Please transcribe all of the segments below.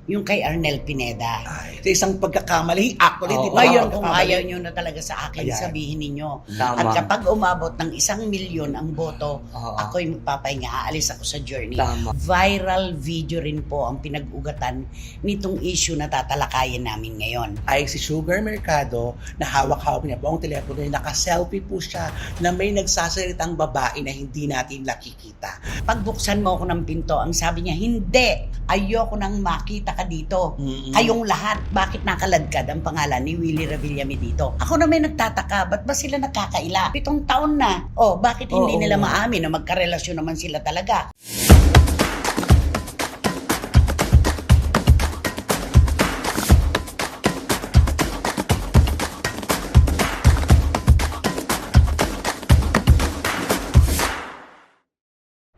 yung kay Arnel Pineda. Ay, sa isang pagkakamali, actually, di ba? Ngayon, kung ayaw nyo na talaga sa akin, Ayan. sabihin ninyo. Tama. At kapag umabot ng 1,000,000 ang boto, Oo. ako'y magpapahinga, aalis ako sa journey. Tama. Viral video rin po ang pinag-ugatan nitong issue na tatalakayin namin ngayon. Ay si Sugar Mercado na hawak-hawak niya po ang telepono niya, naka-selfie po siya na may nagsasalitang babae na hindi natin nakikita. Pagbuksan mo ako ng pinto, ang sabi niya, hindi, ayoko nang makita ka dito. Kayong lahat, bakit nakaladkad ang pangalan ni Willie Revillame dito? Ako na may nagtataka, ba't ba sila nagkakaila? 7 taon na. Bakit hindi Oo. nila maamin na magkarelasyon naman sila talaga?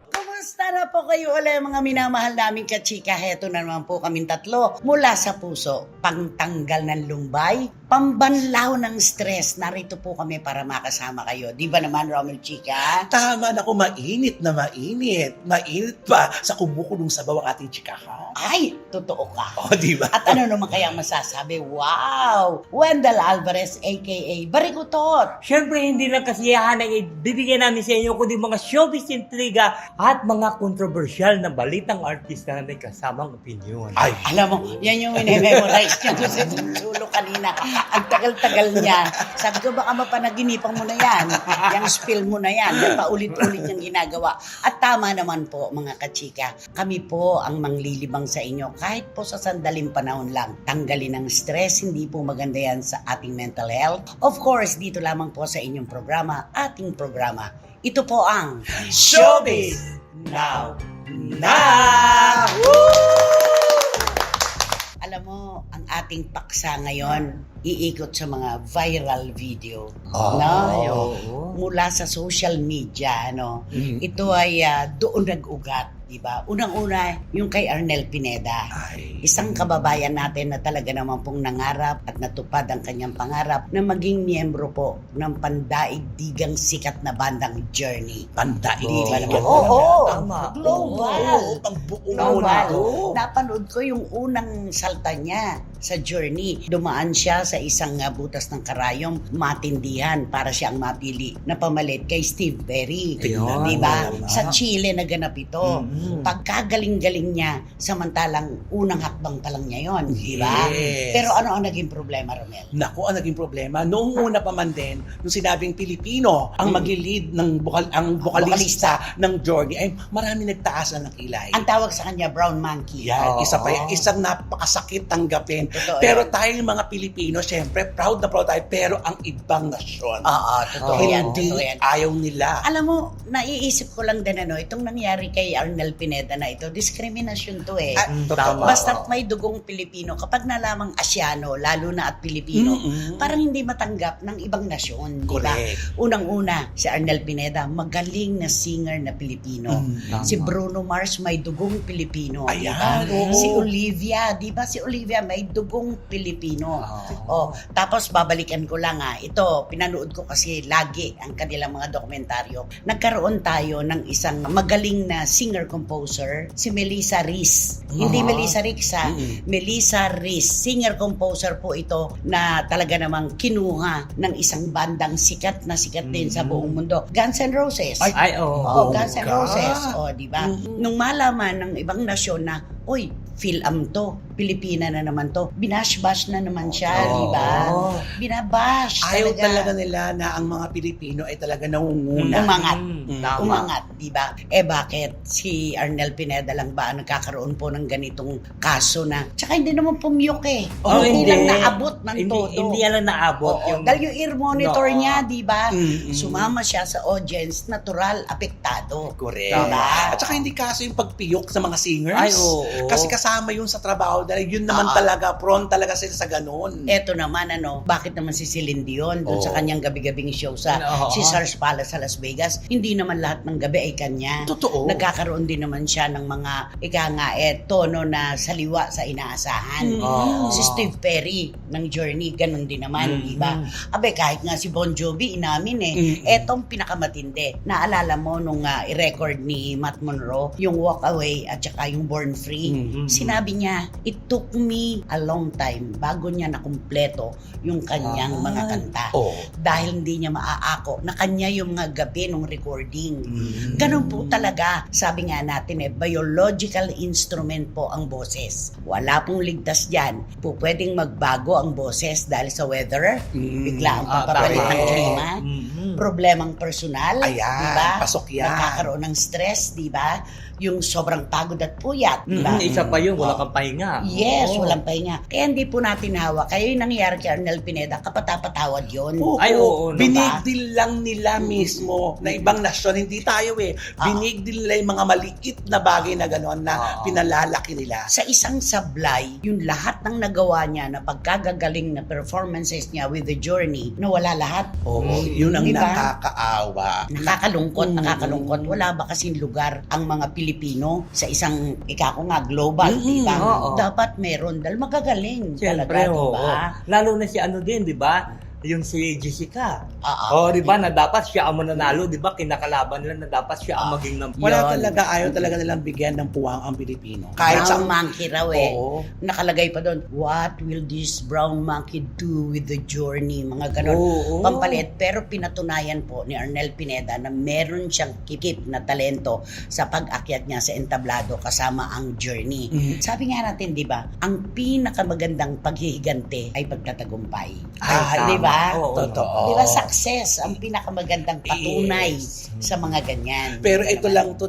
Kumusta na po kayo ulit mga minamahal naming kachika? Heto na naman po kaming tatlo. Mula sa puso, pangtanggal ng lumbay, pambanlaw ng stress. Narito po kami para makasama kayo. Di ba naman, Romel Chika? Tama na ko, mainit na mainit. Mainit pa sa kumukulong sabaw ang ating chikahan. Ay, totoo ka. Di ba? At ano naman kaya masasabi? Wow! Wendell Alvarez, a.k.a. Barikutot. Siyempre, hindi lang kasiyahan ang ibibigay namin sa inyo, kundi mga showbiz intriga at mga kontrobersyal na balitang artista na may kasamang opinion. Ay, Alam mo, yan yung minememorize niya ko sa sulo kanina. Ang tagal-tagal niya. Sabi ko, baka mapanaginipan mo na yan. Yung spill mo na yan. Yung paulit-ulit niyang ginagawa. At tama naman po, mga kachika. Kami po ang manglilibang sa inyo. Kahit po sa sandaling panahon lang. Tanggalin ang stress. Hindi po maganda yan sa ating mental health. Of course, dito lamang po sa inyong programa, ating programa. Ito po ang Showbiz Now Na! Alam mo, ang ating paksa ngayon, iikot sa mga viral video. Mula sa social media, Ito ay doon nag-ugat, di ba? Unang-una, yung kay Arnel Pineda. Ay. Isang kababayan natin na talaga naman pong nangarap at natupad ang kanyang pangarap na maging miyembro po ng pandaigdigang sikat na bandang Journey. Pandaigdigan Oo, naman. Tama. Global. Oo, pang buong Global. mundo. Napanood ko yung unang salta niya sa Journey. Dumaan siya sa isang butas ng karayom, matindihan para siyang mapili na pamalit kay Steve Perry. Ayun. Diba? Tama. Sa Chile naganap ito. Pagkagaling-galing niya, samantalang unang hakbang pa lang niya yun. Diba? Yes. Pero ano ang naging problema, Romel? Naku, ang naging problema, noong una pa man din, nung sinabing Pilipino ang mag-lead ng vocalista ng Journey, ay marami nagtaas na ng kilay. Ang tawag sa kanya, Brown Monkey. Yan, Oo. isa pa yan, isang napakasakit tanggapin. Totoo Pero yan. tayo mga Pilipino, syempre, proud na proud tayo, pero ang ibang nasyon, Oo, totoo yan. hindi Totoo yan. ayaw nila. Alam mo, naiisip ko lang din itong nangyari kay Arnel Pineda na ito, discrimination to eh. Totoo. Basta't may dugong Pilipino, kapag nalamang Asyano, lalo na at Pilipino, parang hindi matanggap ng ibang nasyon. Di ba? Correct. Unang-una, si Arnel Pineda, magaling na singer na Pilipino. Si Bruno Mars, may dugong Pilipino. di ba? Ayan, oo. Si Olivia, di ba? Si Olivia, may dugong Pilipino. Tapos babalikan ko lang ito, pinanood ko kasi lagi ang kanilang mga dokumentaryo. Nagkaroon tayo ng isang magaling na singer-composer, si Melissa Riz. Hindi Melissa Rix Melissa Riz. Singer-composer po ito na talaga namang kinuha ng isang bandang sikat na sikat din sa buong mundo. Guns N' Roses. Ay, Oo, Guns N' bongga. Roses. Di ba? Nung malaman ng ibang nasyon na, uy, Phil-Am to, Pilipina na naman to, binash-bash na naman siya, di ba? Binabash Ayaw talaga nila na ang mga Pilipino ay talaga nangunguna. Umangat. Tama. Umangat, di ba? Bakit si Arnel Pineda lang ba ang nagkakaroon po ng ganitong kaso na, tsaka hindi naman pumiyok hindi lang naabot ng todo. Hindi lang naabot. Oo, dahil yung ear monitor No. niya, di ba? Sumama siya sa audience, natural, apektado. Correct. Diba? At saka hindi kaso yung pagpiyok sa mga singers. Ay, oo. Kasi kasama yun sa trabaho dahil yun naman talaga, prone talaga sila sa ganun. Eto naman, bakit naman si Celine Dion doon sa kanyang gabi-gabing show sa Caesars Palace sa Las Vegas, hindi naman lahat ng gabi ay kanya. Totoo. Nagkakaroon din naman siya ng mga tono na saliwa sa inaasahan. Si Steve Perry ng Journey, ganun din naman, di ba? Abe, kahit nga si Bon Jovi, inamin etong pinakamatindi. Naalala mo nung i-record ni Matt Monroe, yung Walk Away at saka yung Born Free. sinabi niya, it took me a long time bago niya nakumpleto yung kanyang mga kanta. Oh. Dahil hindi niya maaako na kanya yung mga gabi ng recording. Ganun po talaga. Sabi nga natin biological instrument po ang boses. Wala pong ligtas dyan. Po pwedeng magbago ang boses dahil sa weather, bigla ang papapalit ng klima, problemang personal, Ayan, diba? pasok yan. Nakakaroon ng stress, diba? Yung sobrang pagod at puyat, diba? Isa pa yun, wala kang pahinga. Yes, Oo. walang pahinga. Kaya hindi po natin hawak. Kaya yung nangyayari kay Arnel Pineda, kapatapatawad yun. Ay, oo, no Binigdil lang nila mismo na ibang nasyon, hindi tayo Binigdil nila yung mga maliit na bagay na gano'n na pinalalaki nila. Sa isang sablay, yung lahat ng nagawa niya na pagkagagaling na performances niya with the journey, nawala lahat. Oo, yun ang Diba? nakakaawa. Nakakalungkot. Wala ba kasing lugar ang mga Pilipino sa isang, global, diba? Oo. Dapat meron dahil magagaling Siyempre, talaga, oo. diba? Lalo na si din, di ba? Yung si Jessica. Oo. Di ba, na dapat siya ang mananalo, di ba? Kinakalaban nila na dapat siya ang maging number. Wala Yun. ayaw talaga nilang bigyan ng puwang ang Pilipino. Kahit sa brown monkey raw Oo. Nakalagay pa doon, what will this brown monkey do with the journey? Mga ganon. Oo. Pampalit. Pero pinatunayan po ni Arnel Pineda na meron siyang kikip na talento sa pag-akyat niya sa entablado kasama ang journey. Sabi nga natin, di ba, ang pinakamagandang paghihigante ay pagtatagumpay. Ay, Di ba? Oo. Totoo. Di ba, success ang pinakamagandang patunay Yes. sa mga ganyan. Pero Di ba ito naman? lang to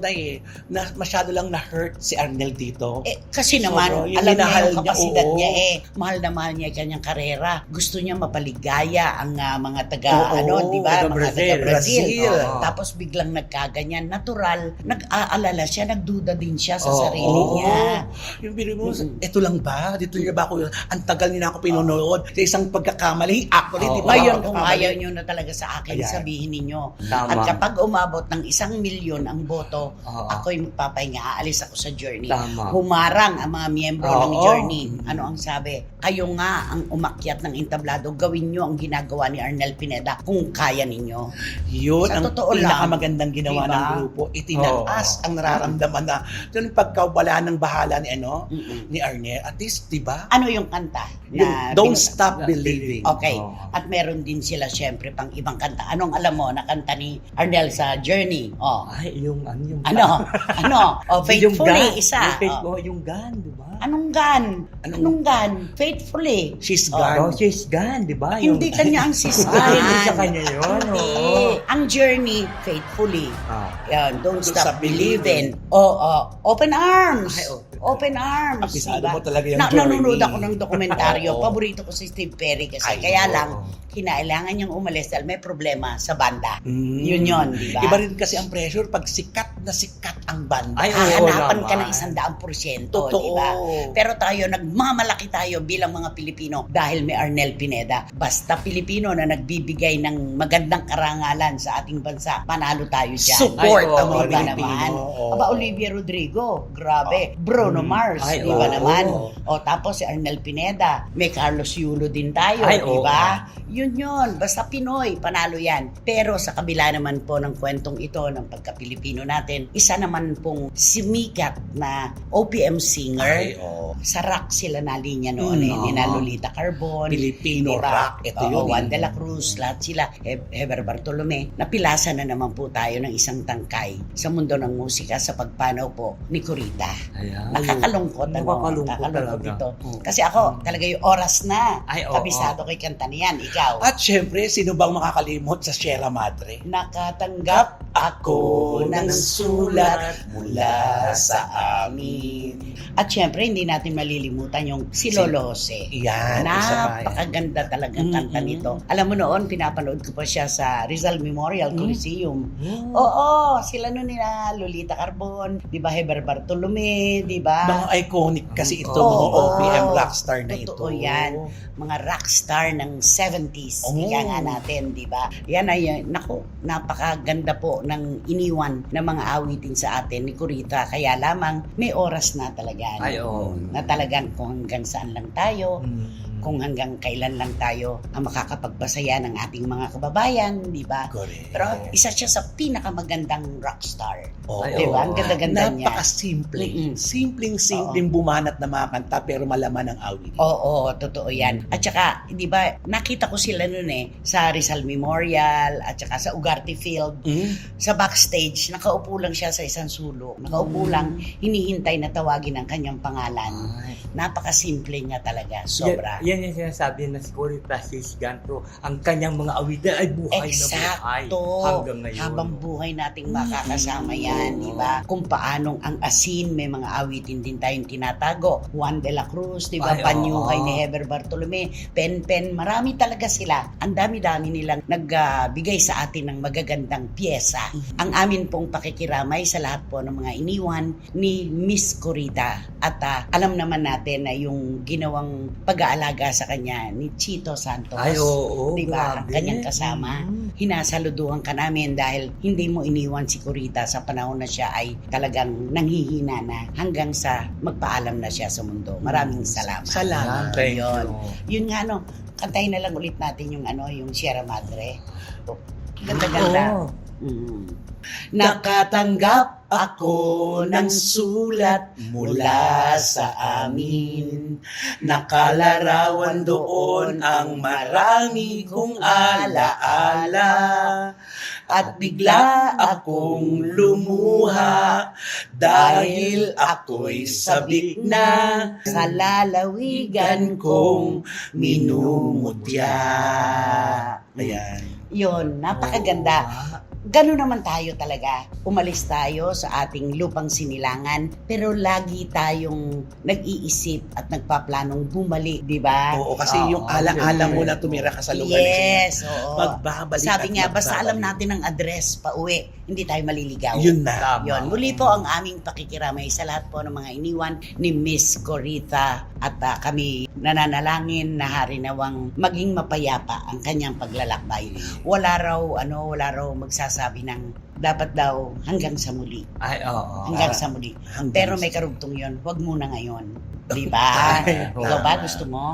na masyado lang na-hurt si Arnel dito. Kasi naman, So, yung alam niya minahal yung niya, kapasidad oo. niya Mahal na mahal niya yung kanyang karera. Gusto niya mapaligaya ang mga taga, Oo, di ba? taga Mga Brazil. taga Brazil. Brazil. Oo. Tapos biglang nagkaganyan. Natural, nag-aalala siya, nagduda din siya sa Oo. sarili niya. Yung biro mo, ito lang ba? Dito niya ba ako? Ang tagal niya ako pinonood sa isang pagkakamali. Actually, di ba? Ngayon, kung Pagkakamali. ayaw nyo na talaga sa akin, Ayan. sabihin ninyo. Tama. At kapag umabot ng 1,000,000 ang boto, Oo. ako'y magpapahinga, aalis ako sa journey. Tama. Humarang ang mga miyembro ng Oo. journey. Ano ang sabi? Kayo nga ang umakyat ng entablado, gawin nyo ang ginagawa ni Arnel Pineda kung kaya ninyo. Yun Sa ang totoo lang, pinakamagandang ginawa diba? ng grupo. Itinaas ang nararamdaman na yung pagkawala ng bahala ni ni Arnel. At least, di ba? Ano yung kanta? Yung Don't pinag- Stop Believing. Okay. Oo. At meron din sila syempre pang ibang kanta. Anong alam mo na kanta ni Arnel sa Journey? Ay, yung yung Ano? O, Faithfully, isa. Yung gun, di ba? Anong gun? Anong gun? Faithfully. She's Oh, gone. Oh, she's gone, di ba? Hindi kanya ang sisgan. Hindi sa kanya yun. Hindi. Oo. Ang Journey, Faithfully. Ah. Yan, Don't Don't Stop Stop Believing. Open Arms. Ay, Open Arms. Apisado diba? mo talaga yung Journey. Nanonood ako ng dokumentaryo. Oo. Paborito ko si Steve Perry kasi. Ay, Kaya oo. lang, kinailangan niyang umalis dahil may problema sa banda. Yun, di ba? Iba rin kasi ang pressure pag sikat na sikat ang banda. Ay, oo Hahanapan ka naman. ng 100%. Totoo. Di ba? Pero tayo, nagmamalaki tayo bilang mga Pilipino dahil may Arnel Pineda. Basta Pilipino na nagbibigay ng magandang karangalan sa ating bansa, panalo tayo dyan. Support Ay, oo, ang mga Di ba Pilipino. naman? Oo. Aba, Olivia Rodrigo, grabe. Bruno Mars, Ay, di ba oo. naman? O tapos si Arnel Pineda, may Carlos Yulo din tayo, Ay, di oo. ba? Yun. Basta Pinoy, panalo yan. Pero sa kabila naman po ng kwentong ito ng pagka-Pilipino natin, isa naman pong sumikat na OPM singer. Ay, oo. Sa rock sila nalinya noon ni na Lolita Carbon. Filipino rock. Ito yun. Juan de la Cruz, lahat sila. Heber Bartolome. Napilasa na naman po tayo ng isang tangkay sa mundo ng musika sa pagpanaw po ni Corita. Ayan. Nakakalungkot. Nakakalungkot talaga. ito. Kasi ako, talaga yung oras na. Ay, oo. Kabisado kay kanta niyan. Ikaw. At syempre, sino bang makakalimot sa Sierra Madre? Nakatanggap ako ng sulat mula sa amin. At syempre, hindi natin malilimutan yung si Lolo Jose. Yan, isa pa yan. Napakaganda talagang kanta nito. Alam mo noon, pinapanood ko pa siya sa Rizal Memorial Coliseum. Oo, sila noon nila Lolita Carbon, di ba, Heber Bartolome, di ba? Mga iconic kasi ito, Oo, mga OPM rockstar na ito. Totoo yan. Mga rockstar ng 70s. Oh. Ika nga natin, di ba? Yan ay, naku, napakaganda po ng iniwan ng mga awitin sa atin ni Corita. Kaya lamang, may oras na talaga. Ay, oo. Na talagang kung hanggang saan lang tayo. kung hanggang kailan lang tayo ang makakapagpasaya ng ating mga kababayan, di ba? Correct. Pero isa siya sa pinakamagandang rockstar. Oo. Ay, Di ba? oo. Ang ganda-ganda niya. Napaka-simple. Mm-mm. Simpleng-simpleng bumanat na mga kanta pero malaman ng awit. Oo, totoo yan. At saka, di ba, nakita ko sila noon sa Rizal Memorial at saka sa Ugarte Field. Sa backstage, nakaupo lang siya sa isang sulok. Nakaupo lang, hinihintay na tawagin ang kanyang pangalan. Napakasimple nga talaga, sobra. Yan yung sinasabi na si Cory Francis Ganto. Ang kanyang mga awitin ay buhay na buhay. Eksakto. Hanggang ngayon. Habang buhay nating makakasama yan, di ba? Kung paanong ang asin, may mga awitin din tayong tinatago. Juan de la Cruz, di ba? Ay, Panyukay oo. ni Heber Bartolome, Pen, marami talaga sila. Ang dami-dami nilang nagbigay sa atin ng magagandang pyesa. Ang amin pong pakikiramay sa lahat po ng mga iniwan ni Miss Corita. At alam naman natin na yung ginawang pag-aalaga sa kanya ni Chito Santos. Ay, oo. Di ba? Ang grabe. kanyang kasama. Hinasaluduhan ka namin dahil hindi mo iniwan si Corita sa panahon na siya ay talagang nanghihina na hanggang sa magpaalam na siya sa mundo. Maraming salamat. Salamat. Thank you. Yun. Yun nga kantahin na lang ulit natin yung yung Sierra Madre. Ganda-ganda. Oo. Nakatanggap ako ng sulat mula sa amin. Nakalarawan doon ang marami kong alaala. At bigla akong lumuha dahil ako'y sabik na sa lalawigan kong minumutya. Ayan. Yun, napakaganda. Ganun naman tayo talaga. Umalis tayo sa ating lupang sinilangan, pero lagi tayong nag-iisip at nagpaplanong bumalik, di ba? Oo, kasi Oo, yung ala-ala mo siyempre. na tumira ka sa lugar Yes, oo. Magbabalik Sabi at nga, basta magbabalik. alam natin ang address pa uwi, hindi tayo maliligaw. Yun na. Tama. Yun. Muli po ang aming pakikiramay sa lahat po ng mga iniwan ni Miss Corita at kami nananalangin na harinawang maging mapayapa ang kanyang paglalakbay. Wala raw magsasabi ng dapat daw hanggang sa muli. Ay, oo. Hanggang sa muli. Hanggang Pero sa- may karugtong yun. Huwag muna ngayon. Di ba? Ay, Ikaw ba? tama. Gusto mo?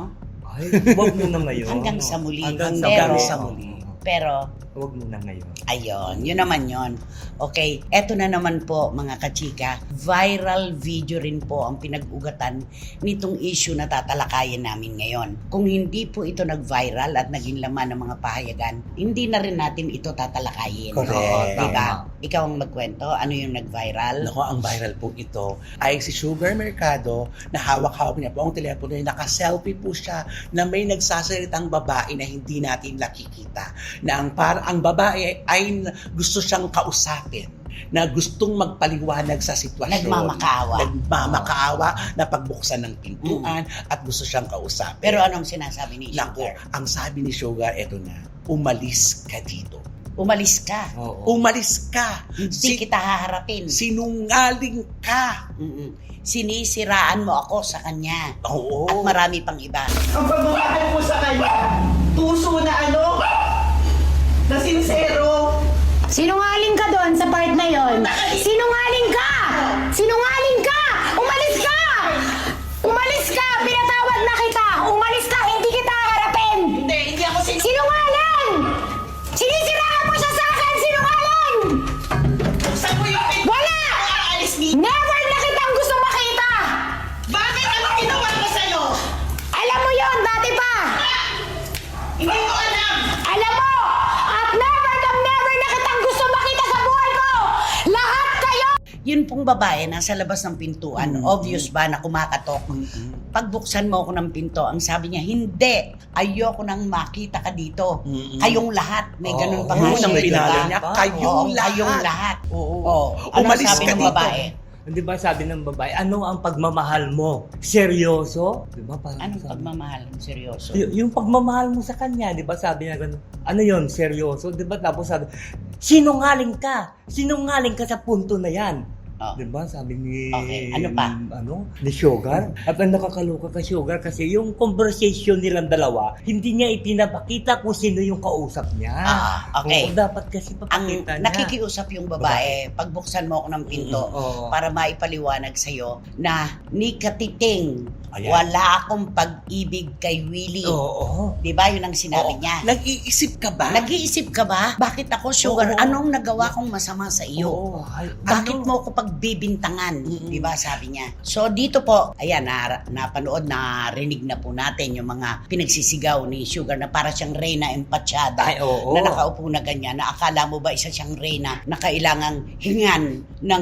Ay, wag mo na ngayon. Hanggang sa muli. Hanggang Pero- sa muli. Pero Wag mo na ngayon. ayun, yun naman yun. Okay, eto na naman po mga kachika. Viral video rin po ang pinag-ugatan nitong issue na tatalakayin namin ngayon. Kung hindi po ito nag-viral at naging laman ng mga pahayagan, hindi na rin natin ito tatalakayin. Correct. Oo, diba? Tama. Ikaw ang magkwento, ano yung nag-viral? Nako, ang viral po ito ay si Sugar Mercado na hawak-hawak niya po ang telepono niya. Naka-selfie po siya na may nagsasalitang babae na hindi natin nakikita. Na ang babae ay gusto siyang kausapin, na gustong magpaliwanag sa sitwasyon. Nagmamakaawa. Nagmamakaawa na pagbuksan ng pintuan at gusto siyang kausapin. Pero anong sinasabi ni Nako, Sugar? ang sabi ni Sugar, eto na, umalis ka dito. Umalis ka. Oo. Umalis ka. Hindi kita haharapin. Sinungaling ka. Sinisiraan mo ako sa kanya. Oo. At marami pang iba. Ang pagmamahal mo sa kanya, puso na na sincero. Sinungaling ka doon sa part na yon. Sinungaling ka! Sinungaling ka! Umalis ka! Umalis ka! Pinatawag na kita! Umalis ka! Hindi kita harapin! Hindi ako Sinungaling! Sinisiraan mo siya sa akin! Sinungaling! Saan mo yung pinto? Wala! Aalis dito. Never na kitang gusto makita! Bakit? Ano ginawa ko sa'yo? Alam mo yon dati pa! Hindi ko alam. Alam mo! At never na kitang gusto makita sa buhay ko! Lahat kayo! Yun pong babae nasa labas ng pintuan. Obvious ba na kumakatok? Pagbuksan mo ako ng pinto, ang sabi niya, hindi. Ayoko nang makita ka dito. Kayong lahat. May ganun pa nga Yun ang siya, di pinalo ba? niya. Oo, Kayong lahat. Kayong lahat. Oo. Oh, ano Umalis sabi ka ng dito. babae? Di ba sabi ng babae, ano ang pagmamahal mo? Seryoso? Di ba? Parang Anong sabi- pagmamahal? Seryoso. Yung pagmamahal mo sa kanya, di ba sabi niya gano'n, ano yon seryoso? Di ba tapos sabi, sinungaling ka sa punto na yan. Oh. Diba? Sabi ni... Okay, ano pa? Ni Sugar. At ang nakakaluka kay Sugar kasi yung conversation nilang dalawa, hindi niya ipinapakita kung sino yung kausap niya. Okay. Oo, dapat kasi Ang papakita niya. nakikiusap yung babae, pagbuksan mo ako ng pinto Oo. para maipaliwanag sa'yo na ni Katiting, Ayan. wala akong pag-ibig kay Willie. Oo. Di ba? Yun ang sinabi Oo. niya. Nag-iisip ka ba? Nag-iisip ka ba? Bakit ako, Sugar? Oo. Anong nagawa kong masama sa iyo? Oo. Bakit mo ako pagbibintangan? Di ba sabi niya? So dito po, ayan, napanood, narinig na po natin yung mga pinagsisigaw ni Sugar na para siyang Reyna Empachada Ay, oo. na nakaupo na ganyan. Na akala mo ba isa siyang Reyna na kailangang hingan ng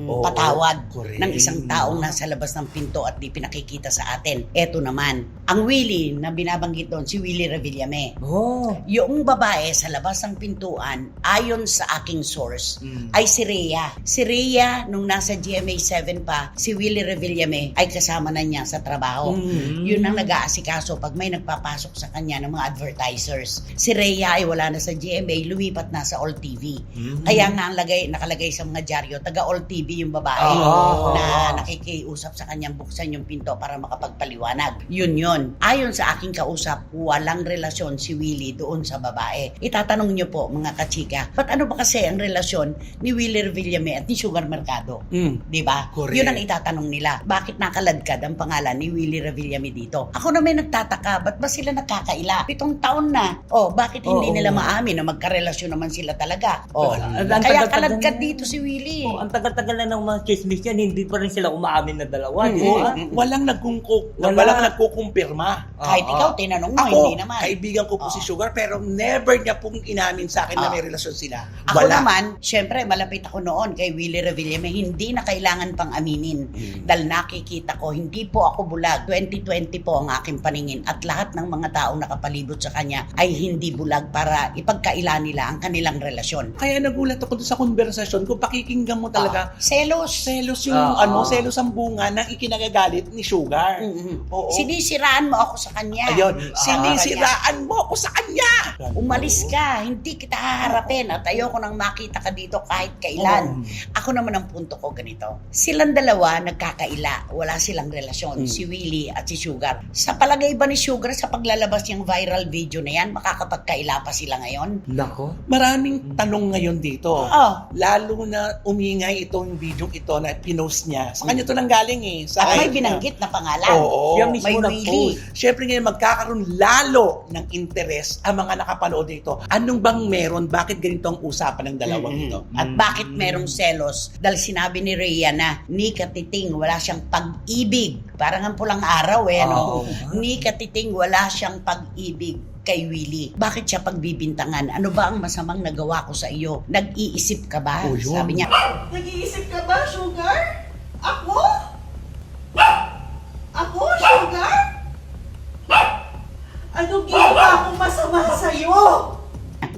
Oo. patawad Correct. ng isang taong nasa labas ng pinto at di pinakikita sa atin. Eto naman, ang Willie na binabanggit doon, si Willie Revillame. Oh. Yung babae sa labas ng pintuan, ayon sa aking source, ay si Rhea. Si Rhea, nung nasa GMA 7 pa, si Willie Revillame ay kasama na niya sa trabaho. Yun ang nag-aasikaso pag may nagpapasok sa kanya ng mga advertisers. Si Rhea ay wala na sa GMA, lumipat na sa All TV. Kaya nga ang nakalagay sa mga dyaryo, taga All TV yung babae na nakikiusap sa kanyang buksan yung pinto para makapagpaliwanag. Yun. Ayon sa aking kausap, walang relasyon si Willie doon sa babae. Itatanong niyo po, mga kachika, ba't ano ba kasi ang relasyon ni Willie Revillame at ni Sugar Mercado? Di ba? Correct. Yun ang itatanong nila. Bakit nakaladkad ang pangalan ni Willie Revillame dito? Ako na may nagtataka, ba't ba sila nagkakaila? 7 taon na. Bakit hindi nila maamin na magkarelasyon naman sila talaga? Ang Kaya tagal-tagal kaladkad na. dito si Willie. Ang tagal-tagal na ng mga chismis yan, hindi pa rin sila umaamin na dalawa. Di Oo. ba? Walang nagkukumpirma. Kahit ikaw, tinanong mo, Ako, hindi naman. kaibigan ko po si Sugar, pero never niya pong inamin sa akin na may relasyon sila. Ako naman, syempre, malapit ako noon kay Willie Revillame, hindi na kailangan pang aminin. Dahil nakikita ko, hindi po ako bulag. 2020 po ang aking paningin at lahat ng mga taong nakapalibot sa kanya ay hindi bulag para ipagkaila nila ang kanilang relasyon. Kaya nagulat ako doon sa konversasyon kung pakikinggan mo talaga. Selos. Selos yung selos ang bunga ng ikinagagalit ni Sugar. Oo. Sinisiraan mo ako sa kanya. Ayun, sinisiraan mo ako sa kanya. Umalis ka, hindi kita haharapin at ayoko nang makita ka dito kahit kailan. Ako naman ang punto ko ganito. Silang dalawa nagkakaila, wala silang relasyon, si Willie at si Sugar. Sa palagay ba ni Sugar sa paglalabas niyang viral video na yan, makakapagkaila pa sila ngayon? Nako. Maraming tanong ngayon dito. Oo. Lalo na umingay itong video ito na pinost niya. Sa kanya ito nanggaling eh. Sa At may kanya. binanggit na pangalan. Oo. Siya mismo May nag-post. Willie. Siyempre ngayon magkakaroon lalo ng interes ang mga nakapanood dito. Anong bang meron? Bakit ganito ang usapan ng dalawang ito? At bakit merong selos? Dahil sinabi ni Rhea na ni Katiting wala siyang pag-ibig. Parang ang pulang araw Oo. Ni Katiting wala siyang pag-ibig kay Willie. Bakit siya pagbibintangan? Ano ba ang masamang nagawa ko sa iyo? Nag-iisip ka ba? Oh, yun. Sabi niya, Nag-iisip ka ba, Sugar? Ako? Ako, Sugar? Anong ginawa kong masama sa'yo?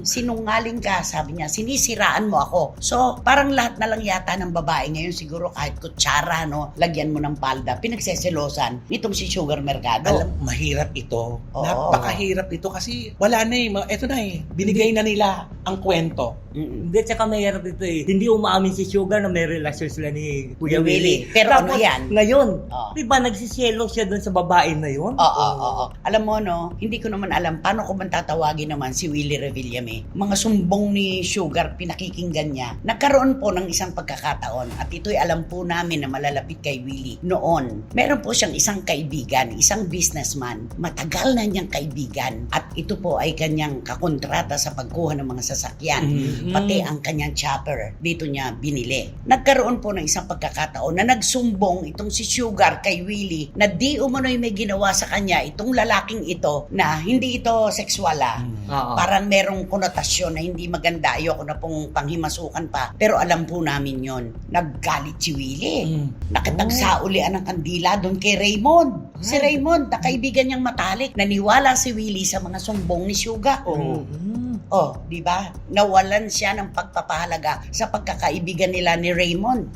sinungaling ka, sabi niya, sinisiraan mo ako. So, parang lahat na lang yata ng babae ngayon, siguro kahit kutsara, no, lagyan mo ng palda, pinagseselosan nitong si Sugar Mercado. Alam, mahirap ito. Oo. Napakahirap ito kasi wala na eh. Ito na eh. Binigay na nila ang kwento. Hindi, tsaka mahirap ito eh. Hindi umaamin si Sugar na may relasyon sila ni Kuya Ni Willie. Willie. Pero ano yan? Ngayon, Oo. di ba nagsiselo siya doon sa babae na yun? Oo. Alam mo, no, hindi ko naman alam paano ko man tatawagin naman si Willie Revillame. Mga sumbong ni Sugar, pinakikinggan niya. Nagkaroon po ng isang pagkakataon at ito'y alam po namin na malalapit kay Willie. Noon, meron po siyang isang kaibigan, isang businessman. Matagal na niyang kaibigan at ito po ay kanyang kakontrata sa pagkuha ng mga sasakyan. Pati ang kanyang chopper, dito niya binili. Nagkaroon po ng isang pagkakataon na nagsumbong itong si Sugar kay Willie na di umano'y may ginawa sa kanya itong lalaking ito na hindi ito sexual Oo. Parang merong konotasyon na hindi maganda. Ayoko na pong panghimasukan pa. Pero alam po namin yon. Naggalit si Willie. Nakipagsaulian ng kandila doon kay Raymond. Si Raymond, na kaibigan niyang matalik. Naniwala si Willie sa mga sumbong ni Sugar. Di ba? Nawalan siya ng pagpapahalaga sa pagkakaibigan nila ni Raymond.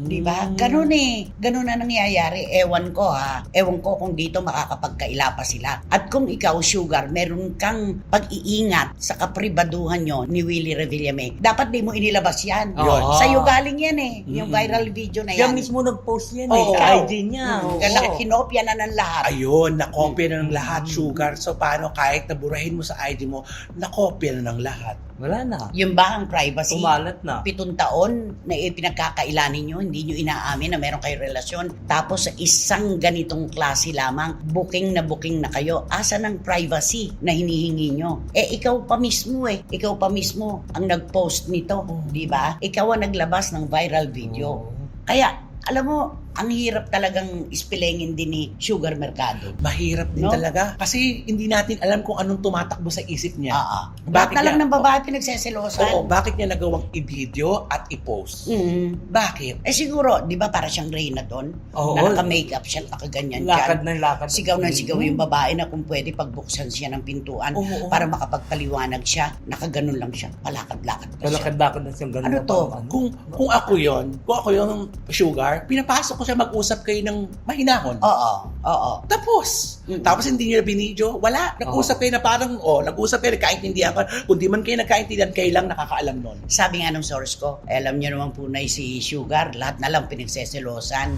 Di ba? Ganun eh. Ganun na nangyayari. Ewan ko ha. Ewan ko kung dito makakapagkaila pa sila. At kung ikaw, Sugar, meron kang pag-iingat sa kapribaduhan nyo ni Willie Revillame, dapat di mo inilabas yan. Oo. Sa'yo galing yan eh. Yung viral video na Siya yan. mismo nag-post yan Oo. sa IG niya. Oo. Kaya kinopya na ng lahat. Ayun, nakopya na ng lahat, Sugar. So, paano kahit naburahin mo sa ID mo, nakopya na ng lahat. Wala na. Yung ba ang privacy? Kumalat na. 7 taon na pinagkakailan ninyo, hindi nyo inaamin na meron kayo relasyon. Tapos sa isang ganitong klase lamang, booking na kayo. Asa ng privacy na hinihingi nyo? Ikaw pa mismo Ikaw pa mismo ang nag-post nito, di ba? Ikaw ang naglabas ng viral video. Kaya, alam mo, ang hirap talagang ispilengin din ni Sugar Mercado. Mahirap din No? talaga. Kasi hindi natin alam kung anong tumatakbo sa isip niya. Bakit na lang niya- ng babae pinagseselosan? Oo, bakit niya nagawang i-video at i-post? Mm. Bakit? Siguro, di ba para siyang Reyna doon? Oo. Na naka-makeup siya, nakaganyan Lakad dyan. na lakad. Sigaw na sigaw yung babae na kung pwede pagbuksan siya ng pintuan Oo. para makapagpaliwanag siya. Nakaganon lang siya. Palakad-lakad pa siya. Lakad-lakad na siyang ganun. Ano na to? parang Kung ako yung Sugar, pinapasok ko siya mag-usap kayo ng mahinahon. Oo. Tapos, Mm-mm. tapos hindi niya binidyo, wala. Nag-usap kayo na parang, nag-usap kayo, nagkaintindihan ka. Kung di man kayo nagkaintindihan, kayo lang nakakaalam nun. Sabi nga ng source ko, alam niyo naman po na si Sugar, lahat na lang pinagseselosan.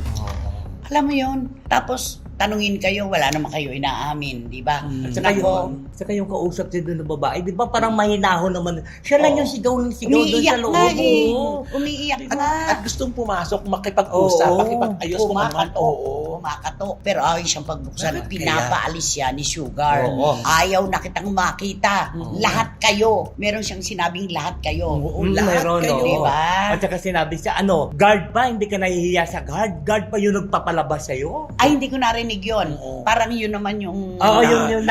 Alam mo yon. Tapos, tanungin kayo, wala naman kayo inaamin, di ba? Saka yung kausap siya doon ng babae, di ba parang mahinahon naman. Siya lang yung sigaw ng sigaw doon sa Umiiyak loob. na eh. Oo. Umiiyak At, na. at gustong pumasok, makipag-usap, Oo. makipag-ayos kung ano man. Kumakato. Pero ayaw siyang pagbuksan. Bakit Pinapaalis siya ni Sugar. Oo. Ayaw na kitang makita. Lahat kayo. Meron siyang sinabing lahat kayo. Oo, lahat Meron, kayo. oo. Diba? At saka sinabi siya, guard pa, hindi ka nahihiya sa guard. Guard pa yung nagpapalabas sa'yo. Ay, hindi ko narinig yun. Oo. Parang yun naman yung... Oo, yung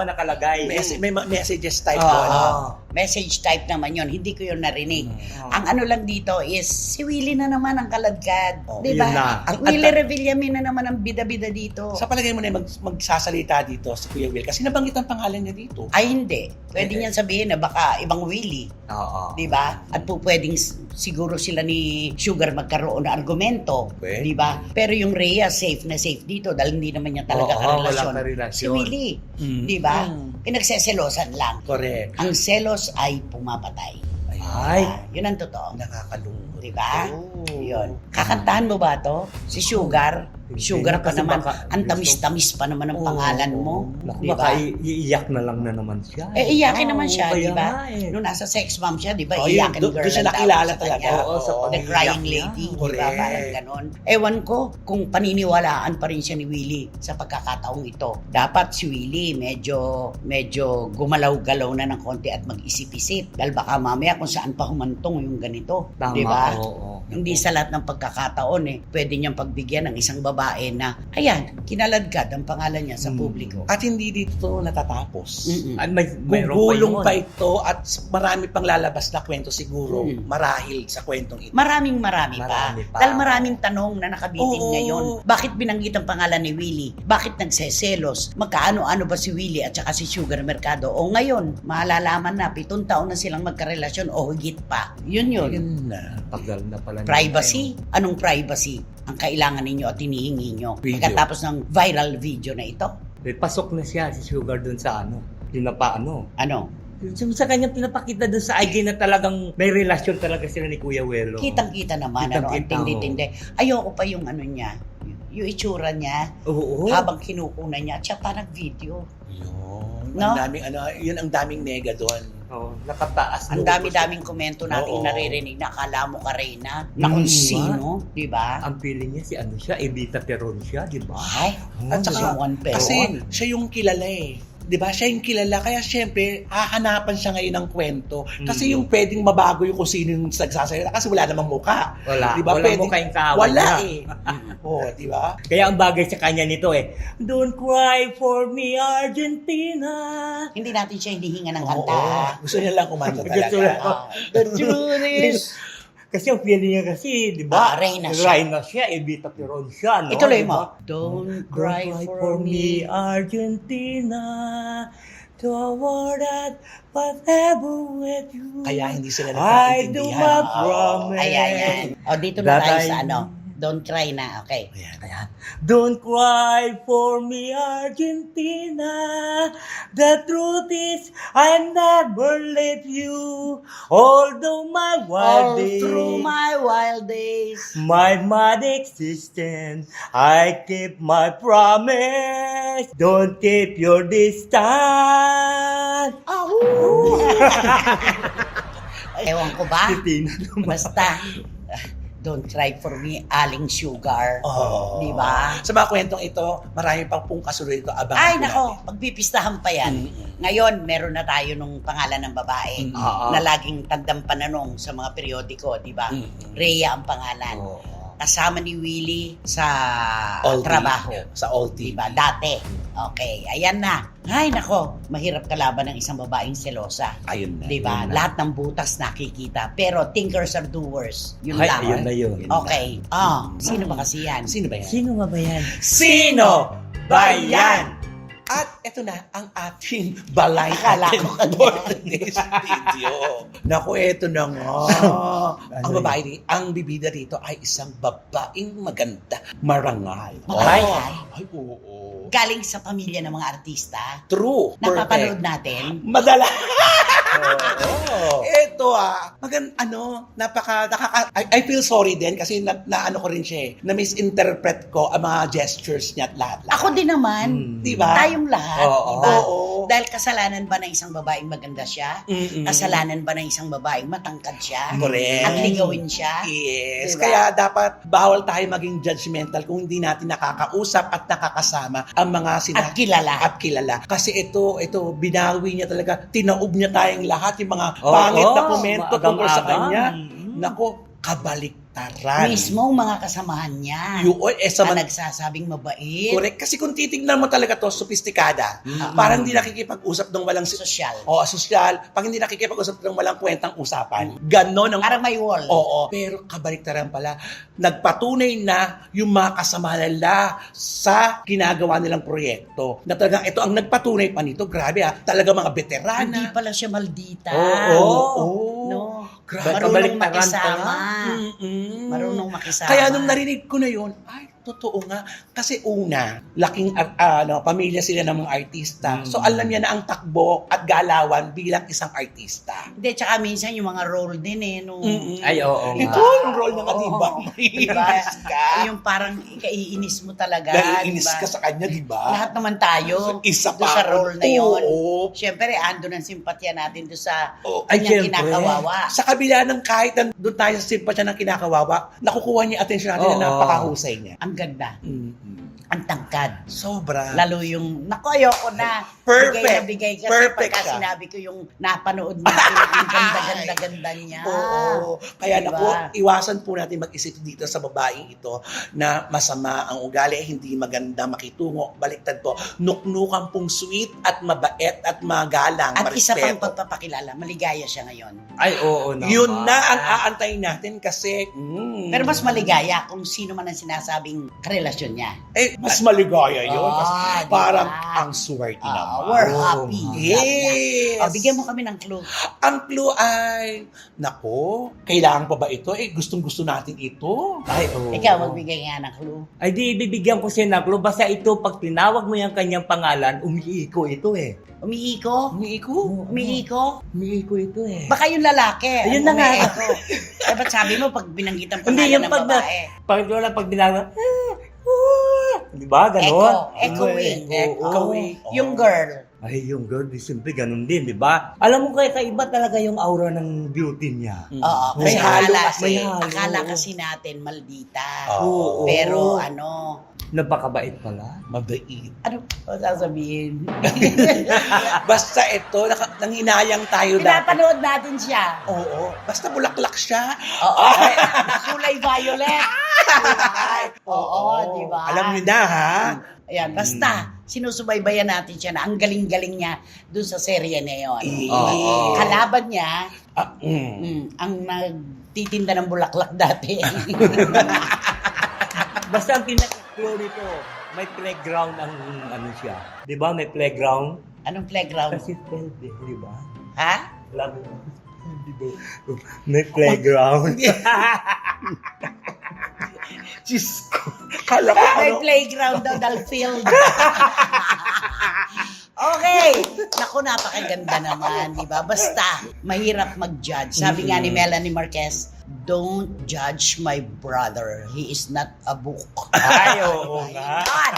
nakalagay. May messages type Oo. doon. Message type naman yun. Hindi ko yun narinig. Ang ano lang dito is, si Willie na naman ang kaladkad. Oh, Di ba? yun na. Si Willie Revillame na naman ang bida-bida dito. Sa palagay mo na magsasalita dito si Kuya Will kasi nabanggit ang pangalan niya dito. Ay, hindi. Pwede Hindi. niyan sabihin na baka ibang Willie. Oo. Di ba? At po pwedeng siguro sila ni Sugar magkaroon ng argumento. Pwede. Di ba? Pero yung Rhea, safe na safe dito dahil hindi naman niya talaga Oo, karelasyon. walang karelasyon. Si Willie. Mm. Di ba? Mm. Pinagseselosan lang. Correct. Ang selos ay pumapatay. Ay. Yun ang totoo. Nakakalungkot. Di ba? Oh. Yun. Kakantahan mo ba to? Si Sugar? Hindi Sugar na, pa kasi naman. baka- Ang tamis-tamis pa naman ang pangalan mo. Naku, Di baka ba? iiyak na lang na naman siya. Iyakin Oo, naman siya, kaya di ba? nga eh. Nung nasa sex bomb siya, di ba? Oh, yun. Iyakin girl Doon siya ang nakilala tawag sa talaga. kanya. Oo, sa The pag-iiyak crying niya. lady, di ba? Correct. Parang ganon. Ewan ko kung paniniwalaan pa rin siya ni Willie sa pagkakataong ito. Dapat si Willie medyo gumalaw-galaw na ng konti at mag-isip-isip. Dahil baka mamaya kung saan pa humantong yung ganito. Tama, Di ba? oo. Hindi sa lahat ng pagkakataon pwede niyang pagbigyan ng isang babae na, ayan, kinaladkad ang pangalan niya sa publiko. At hindi dito natatapos. Mm-mm. At mayroon Gugulong yun. pa ito at marami pang lalabas na kwento siguro Mm. marahil sa kwentong ito. Marami Marami pa. pa. Dahil maraming tanong na nakabitin Oo. ngayon. Bakit binanggit ang pangalan ni Willie? Bakit nagseselos? Magkaano-ano ba si Willie at saka si Sugar Mercado? O ngayon, malalaman na 7 taon na silang magkarelasyon o higit pa. Yun. Yun na. Tagal na pala. Privacy? Anong privacy ang kailangan ninyo at hinihingi nyo? Video. Pagkatapos ng viral video na ito? Pasok na siya si Sugar dun sa Ano? Yung sa kanya pinapakita dun sa IG na talagang may relasyon talaga sila ni Kuya Welo. Kitang-kita naman. Ang Kitang-kita, tindi-tindi. Ayoko pa yung ano niya. Yung itsura niya. Oo. Habang kinukunan niya. Tsaka nag-video. Yun. No? Yun ang daming nega doon. Oo, nakataas. Ang dami-daming komento nating Oo. naririnig na akala mo ka Reyna na kung Mm, sino, di ba? Ang feeling niya si siya, Evita Peron siya, di ba? Ay, At si saka, Juan Peron. kasi siya yung kilala eh. 'Di ba? Siya yung kilala. Kaya syempre, hahanapan siya ngayon ng kwento. Kasi yung pwedeng mabago yung kung sino yung nagsasalita. Kasi wala namang mukha. Wala. Di ba? Walang mukha yung kaaway Wala niya. eh. Oo, di ba? Kaya ang bagay sa kanya nito Don't cry for me, Argentina. Hindi natin siya hinihinga ng Oo. kanta. ah. Gusto niya lang kumanta Gusto talaga. lang. The truth is, Kasi ang feeling niya kasi, di ba? Reyna siya. Reyna siya, Evita Peron siya, no? ituloy Di mo. ba? Don't cry for me. Argentina. toward that forever with you. Kaya hindi sila I do nagkaintindihan. my promise. Ayan. O, dito na tayo That sa I- ano. Don't cry na, okay. Ayan. Don't cry for me, Argentina. The truth is, I never let you. Although my All wild days, through my wild days. my mad existence, I keep my promise. Don't keep your distance. Ewan ko ba? Tina naman. Basta, don't cry for me, Aling Sugar. Oh. Di ba? Sa mga kwentong ito, marami pang pong kasunod ito. Abangan Ay, po nako, natin. pagpipistahan pa yan. Ngayon, meron na tayo nung pangalan ng babae na laging tandang pananong sa mga periodiko, di ba? Rhea ang pangalan. Kasama ni Willie sa All trabaho. Sa All TV. Diba? Dati. Okay, ayan na. Ay, nako, mahirap kalaban ng isang babaeng selosa. Ayun na. Diba? Yun na. Lahat ng butas nakikita. Pero thinkers are doers. Yun Ay, lang. ayun na yun. Okay. Sino ba kasi yan? Sino ba yan? Sino nga ba yan? Sino ba yan? At ito na ang ating balay Akala ko for today's video. Naku, ito na nga. Ang babae ni, ang bibida dito ay isang babaeng maganda, marangal. Marangal? Ay, oo. Galing sa pamilya ng mga artista. True. Napapanood Perfect. natin. Madala. Oo. Ito I feel sorry din kasi na ano ko rin siya eh, na misinterpret ko ang mga gestures niya at lahat. Ako din naman. Di ba? Tayong lahat. Oo. Diba? Oo. Dahil kasalanan ba ng isang babaeng maganda siya? Mm-mm. Kasalanan ba ng isang babaeng matangkad siya? Correct. At ligawin siya? Yes. Diba? Kaya dapat bawal tayo maging judgmental kung hindi natin nakakausap at nakakasama ang mga At kilala. At kilala. Kasi ito, binawi niya talaga. Tinaob niya tayong lahat yung mga Oo, pangit na komento tungkol sa maagang-agang. kanya. Mm. Nako, kabaliktaran. Mismo mga kasamahan niya. Yun, sa na nagsasabing mabait. correct. Kasi kung titignan mo talaga to, sophisticada. Parang hindi nakikipag-usap ng walang Sosyal. sosyal. Pag hindi nakikipag-usap ng walang kwentang usapan. Ganon ang Parang may wall. Oo. Pero kabaliktaran pala, nagpatunay na yung mga kasama nila sa ginagawa nilang proyekto. Na talagang ito ang nagpatunay pa nito. Grabe talaga mga veterana. Hindi pala siya maldita. Oo. No. Grabe. Marunong Kabaliktaran makisama. pala. Marunong makisama. Kaya nung narinig ko na yun, ay, totoo nga. Kasi una, laking pamilya sila ng mga artista. So alam niya na ang takbo at galawan bilang isang artista. Hindi, tsaka minsan yung mga role din eh. No. Ay, oo nga. Ito yung role ng diba? Diba? Maiinis ka. Yung parang ikaiinis mo talaga. Naiinis diba? ka sa kanya, di ba? Lahat naman tayo. Isa doon pa. sa role na yun. Oo. Siyempre, ando ng simpatya natin doon sa Oo. Ay, kanyang siyempre. kinakawawa. Sa kabila ng kahit doon tayo sa simpatya ng kinakawawa, nakukuha niya atensyon natin na Oo. napakahusay niya. Ang ganda. Mm-hmm. Ang tangkad. Sobra. Lalo yung, naku, ayoko na. Perfect. Bigay na bigay kasi Perfect pagka siya. sinabi ko yung napanood natin, yung ganda-ganda niya. Oo. Kaya Diba? naku, iwasan po natin mag-isip dito sa babaeng ito na masama ang ugali, hindi maganda makitungo. Baliktad po, nuknukan pong sweet at mabait at magalang. At isa pang marespeto. pagpapakilala, maligaya siya ngayon. Ay, oo naman. Yun na ang aantayin natin kasi Pero mas maligaya kung sino man ang sinasabing karelasyon niya. mas maligaya yun. Ah, diba? Parang ang swerte naman. We're Oo, happy. Yes. Bigyan mo kami ng clue. Ang clue ay, nako, kailangan pa ba ito? Gustong-gusto natin ito. Ay, oo. Ikaw, magbigay nga ng clue. Ay, di ibibigyan ko siya ng clue. Basta ito, pag tinawag mo yung kanyang pangalan, umiiko ito eh. Umiiko? Umiiko. Umiiko? Umiiko ito eh. Baka yung lalaki. Ayun ang na nga. umiiko. Eh, ba't sabi mo pag binanggitan Hindi, pangalan yung ng pag babae? pag binawag, di ba? Ganon. Echoing. Echoing. Yung girl. Ay, yung girl, di simple, ganun din, di ba? Alam mo, kaiba talaga yung aura ng beauty niya. Oo. May Kasi halo akala, kasi. May halo. akala kasi natin maldita. Oo. Pero Napakabait pala. Mabait. ano ba sasabihin? Basta ito, nanghinayang tayo dati. Pinapanood natin siya. Oo. Basta bulaklak siya. Oo. Kulay violet. Oo, di ba? Alam niyo na, ha? Ayan, basta, sinusubaybayan natin siya na ang galing-galing niya dun sa serye na yun. Oo. Kalaban niya, ang nagtitinda ng bulaklak dati. Basta ang pinaka-clue nito, may playground ang ano siya. Di ba? May playground. Anong playground? Kasi 12, di ba? Ha? Lagi mo. May playground. Diyos ko. Kala ko May ano. playground daw, field. Okay. Naku, napakaganda naman, di ba? Basta, mahirap mag-judge. Sabi nga ni Melanie Marquez, don't judge my brother. He is not a book. Ay, oo nga. Ayun.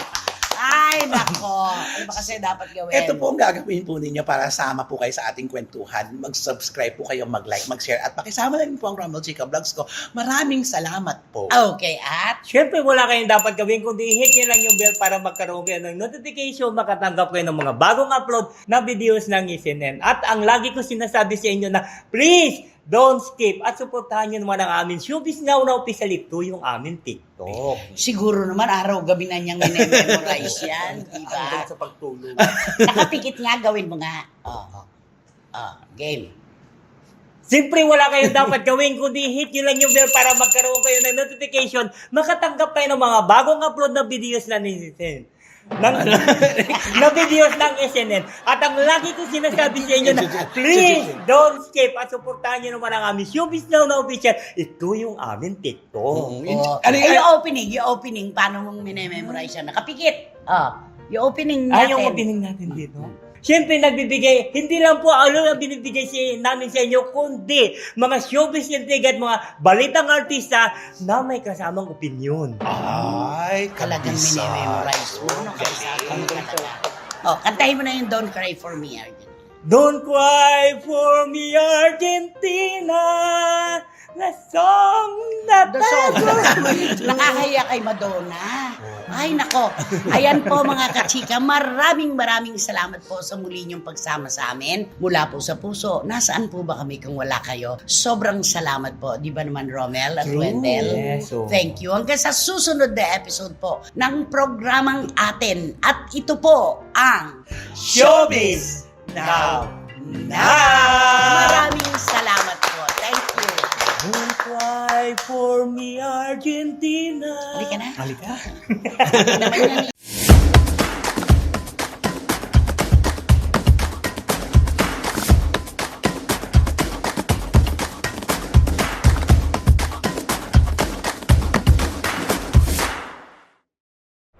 Ay, nako. Ano ba kasi dapat gawin? Ito po ang gagawin po ninyo para sama po kayo sa ating kwentuhan. Mag-subscribe po kayo, mag-like, mag-share, at pakisama na rin po ang Rumble Chika Vlogs ko. Maraming salamat po. Okay, at Siyempre, wala kayong dapat gawin kundi hit nyo lang yung bell para magkaroon kayo ng notification, makatanggap kayo ng mga bagong upload na videos ng SNN. At ang lagi ko sinasabi sa inyo na, please, don't skip at supportahan nyo naman ang amin Showbiz Now na official ito yung amin TikTok. siguro naman araw-gabi na niyang memorize yan, di ba? Hanggang sa pagtulog. Nakapikit nga, gawin mo nga. Game. Siyempre, wala kayong dapat gawin kundi hit nyo lang yung bell para magkaroon kayo ng notification, makatanggap kayo ng mga bagong upload na videos na SNN. Na videos ng SNN. At ang lagi ko sinasabi sa inyo na, please, don't skip at supportahan nyo naman ang aming Showbiz Now na official. Ito yung aming TikTok. Ano Ay, yung- yung opening, paano mong minememorize yan? Nakapikit. Yung opening Ay, natin. yung opening natin dito. Siyempre, nagbibigay, hindi lang po ano ang binibigay namin sa inyo, kundi mga showbiz intriga at mga balitang artista na may kasamang opinion. Ay, Talagang kabisa. minememorize mo. Ano talaga? Kantahin mo na yung Don't Cry For Me, Arjen. Don't cry for me, Argentina, the song that The song. Nakakaya kay Madonna. Ay, nako. Ayan po mga kachika, maraming salamat po sa muli niyong pagsama sa amin. Mula po sa puso, nasaan po ba kami kung wala kayo? Sobrang salamat po. Di ba naman, Romel at True. Wendell? Yes, oh. Thank you. Hanggang sa susunod na episode po ng programang atin. At ito po ang Showbiz Now. Maraming salamat po. Thank you. Don't cry for me, Argentina. Halika na. Halika. Hindi naman yan